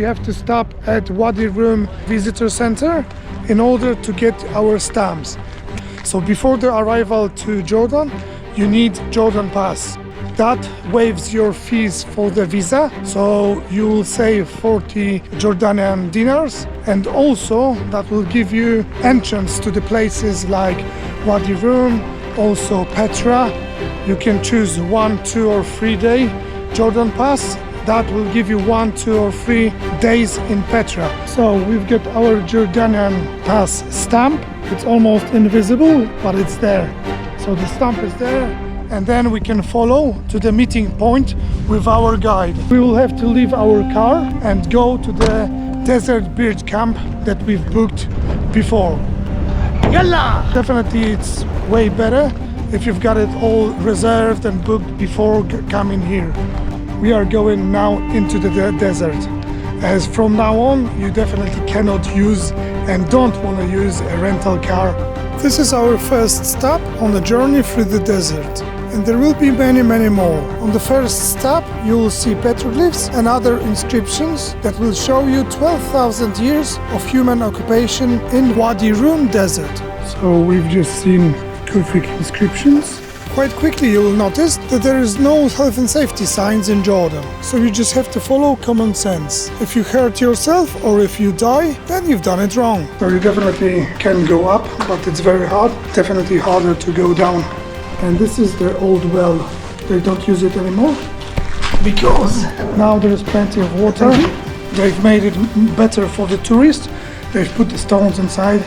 we have to stop at Wadi Rum Visitor Center in order to get our stamps. So before the arrival to Jordan, you need Jordan Pass. That waives your fees for the visa, so you will save 40 Jordanian dinars, and also that will give you entrance to the places like Wadi Rum, also Petra. You can choose 1, 2 or 3 day Jordan Pass. That will give you 1, 2 or 3 days in Petra. So we've got our Jordanian Pass stamp. It's almost invisible, but it's there. So the stamp is there, and then we can follow to the meeting point with our guide. We will have to leave our car and go to the desert bird camp that we've booked before. Yalla! Definitely it's way better if you've got it all reserved and booked before coming here. We are going now into the desert, as from now on you definitely cannot use and don't want to use a rental car. This is our first stop on the journey through the desert, and there will be many more. On the first stop you will see petroglyphs and other inscriptions that will show you 12,000 years of human occupation in Wadi Rum Desert. So we've just seen Kufik inscriptions. Quite quickly you will notice that there is no health and safety signs in Jordan, so you just have to follow common sense. If you hurt yourself or if you die, then you've done it wrong. So you definitely can go up, but it's very hard, definitely harder to go down. And this is the old well. They don't use it anymore because now there's plenty of water. They've made it better for the tourists. They've put the stones inside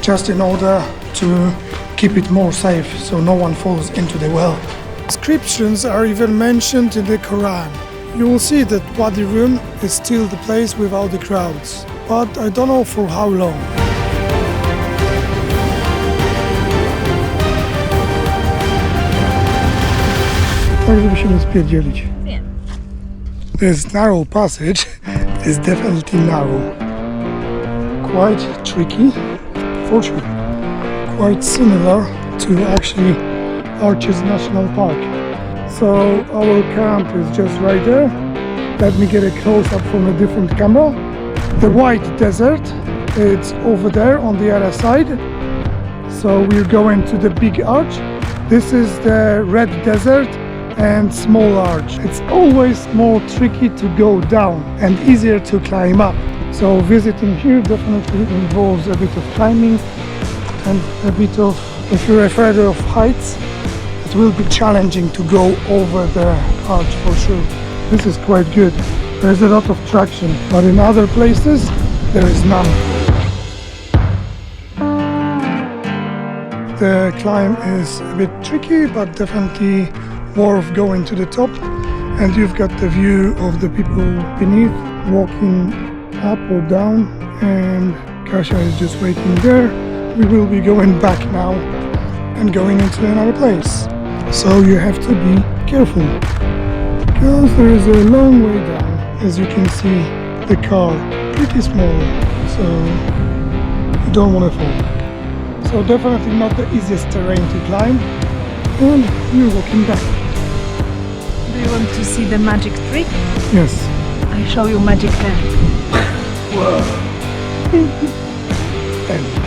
just in order to keep it more safe, so no one falls into the well. Inscriptions are even mentioned in the Quran. You will see that Wadi Rum is still the place without the crowds, but I don't know for how long. Tak, żeby się nie spierdzielić. This narrow passage is definitely narrow. Quite tricky, fortunately. Quite similar to actually Arches National Park. So our camp is just right there. Let me get a close-up from a different camera. The white desert, it's over there on the other side. So we're going to the big arch. This is the red desert and small arch. It's always more tricky to go down and easier to climb up. So visiting here definitely involves a bit of climbing and a bit of, if you're afraid of heights, it will be challenging to go over the arch for sure. This is quite good. There's a lot of traction, but in other places there is none. The climb is a bit tricky, but definitely worth going to the top. And you've got the view of the people beneath walking up or down, and Kasia is just waiting there. We will be going back now and going into another place. So you have to be careful, because there is a long way down. As you can see, the car pretty small, so you don't want to fall. So definitely not the easiest terrain to climb, and we're walking back. Do you want to see the magic trick? Yes. I show you magic hand. Whoa. Amazing.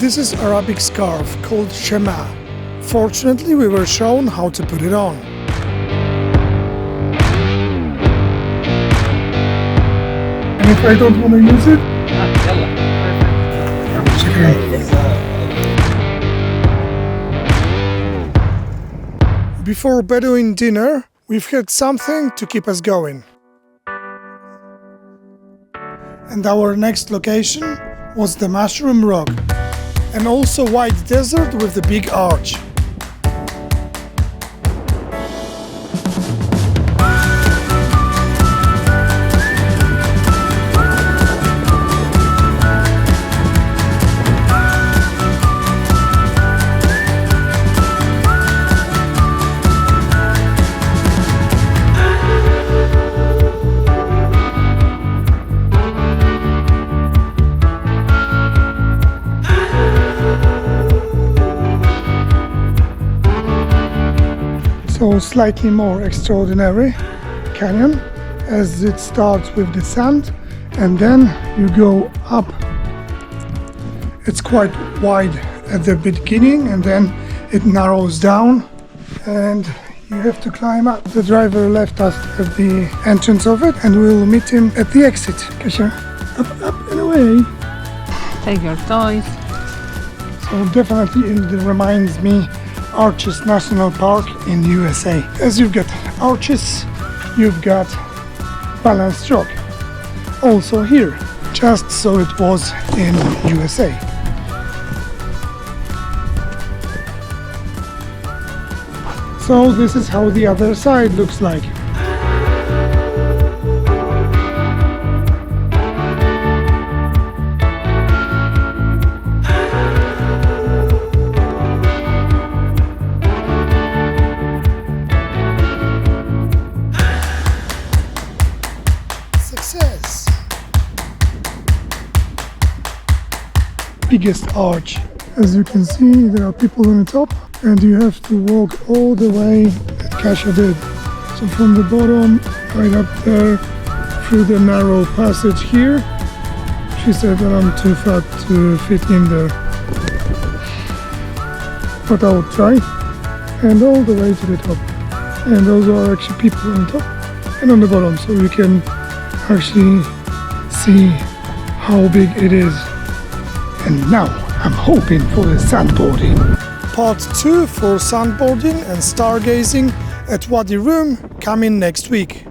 This is Arabic scarf called shema. Fortunately, we were shown how to put it on. And if I don't want to use it, before Bedouin dinner, we've had something to keep us going. And our next location was the Mashroom Rock, and also white desert with the big arch. also slightly more extraordinary canyon, as it starts with the sand and then you go up. It's quite wide at the beginning and then it narrows down and you have to climb up. The driver left us at the entrance of it and we'll meet him at the exit. Kasia, up and away. Take your toys. So definitely it reminds me Arches National Park in USA. As you've got arches, you've got balanced rock. Also here, just so it was in USA. So this is how the other side looks like. Success! Biggest arch. As you can see, there are people on the top and you have to walk all the way that Kasia did. So from the bottom, right up there, through the narrow passage here. She said that I'm too fat to fit in there. But I will try. And all the way to the top. And those are actually people on top and on the bottom, so you can actually see how big it is. And now I'm hoping for the sandboarding. Part 2 for sandboarding and stargazing at Wadi Rum coming next week.